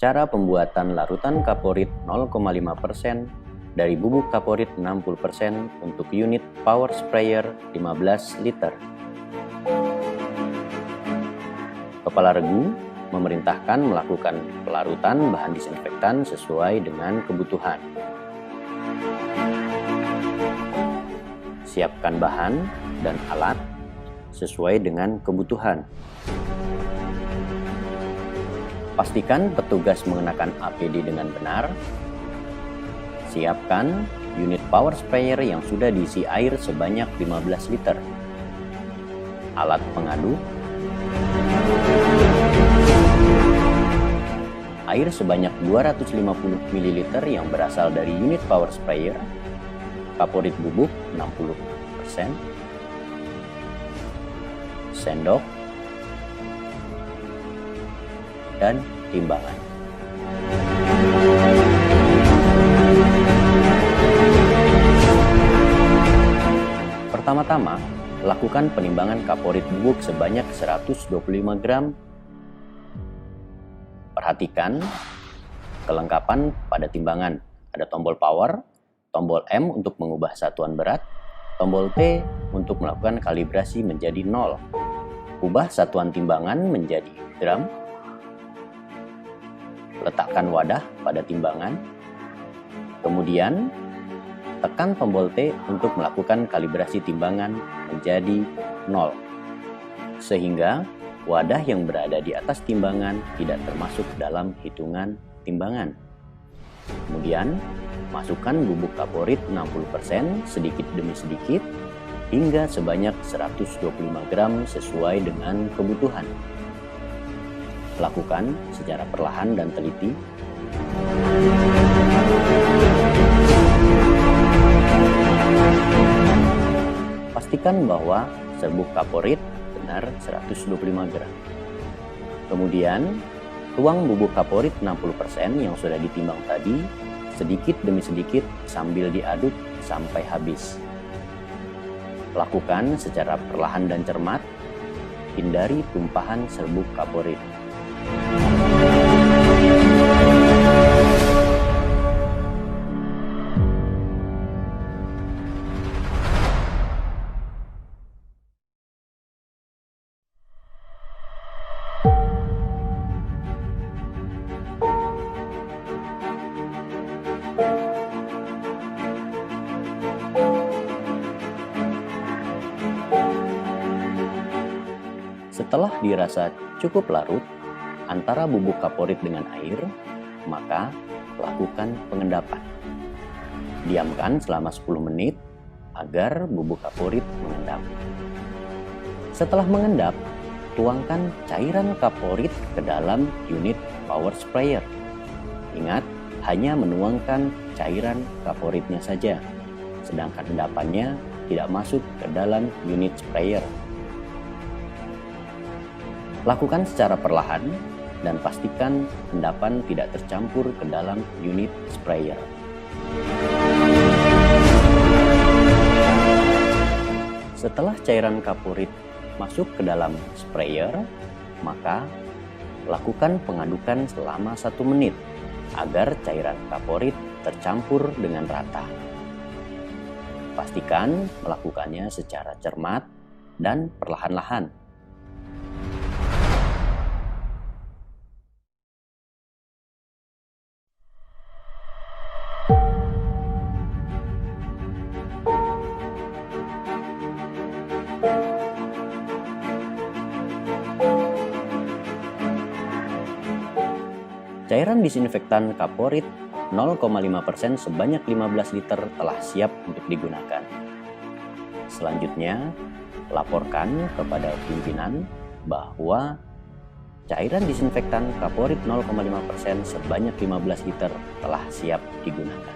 Cara pembuatan larutan kaporit 0,5% dari bubuk kaporit 60% untuk unit power sprayer 15 liter. Kepala Regu memerintahkan melakukan pelarutan bahan disinfektan sesuai dengan kebutuhan. Siapkan bahan dan alat sesuai dengan kebutuhan. Pastikan petugas mengenakan APD dengan benar. Siapkan unit power sprayer yang sudah diisi air sebanyak 15 liter. Alat pengaduk. Air sebanyak 250 ml yang berasal dari unit power sprayer. Kaporit bubuk 60%. Sendok. Dan timbangan. Pertama-tama, lakukan penimbangan kaporit bubuk sebanyak 125 gram. Perhatikan kelengkapan pada timbangan. Ada tombol power, tombol M untuk mengubah satuan berat, tombol T untuk melakukan kalibrasi menjadi 0. Ubah satuan timbangan menjadi gram. Letakkan wadah pada timbangan, kemudian tekan tombol T untuk melakukan kalibrasi timbangan menjadi 0, sehingga wadah yang berada di atas timbangan tidak termasuk dalam hitungan timbangan. Kemudian, masukkan bubuk kaporit 60% sedikit demi sedikit hingga sebanyak 125 gram sesuai dengan kebutuhan. Lakukan secara perlahan dan teliti. Pastikan bahwa serbuk kaporit benar 125 gram. Kemudian, tuang bubuk kaporit 60% yang sudah ditimbang tadi sedikit demi sedikit sambil diaduk sampai habis. Lakukan secara perlahan dan cermat. Hindari tumpahan serbuk kaporit. Setelah dirasa cukup larut antara bubuk kaporit dengan air, maka lakukan pengendapan. Diamkan selama 10 menit agar bubuk kaporit mengendap. Setelah mengendap, tuangkan cairan kaporit ke dalam unit power sprayer. Ingat, hanya menuangkan cairan kaporitnya saja, sedangkan endapannya tidak masuk ke dalam unit sprayer. Lakukan secara perlahan dan pastikan endapan tidak tercampur ke dalam unit sprayer. Setelah cairan kaporit masuk ke dalam sprayer, maka lakukan pengadukan selama 1 menit agar cairan kaporit tercampur dengan rata. Pastikan melakukannya secara cermat dan perlahan-lahan. Cairan disinfektan kaporit 0,5% sebanyak 15 liter telah siap untuk digunakan. Selanjutnya, laporkan kepada pimpinan bahwa cairan disinfektan kaporit 0,5% sebanyak 15 liter telah siap digunakan.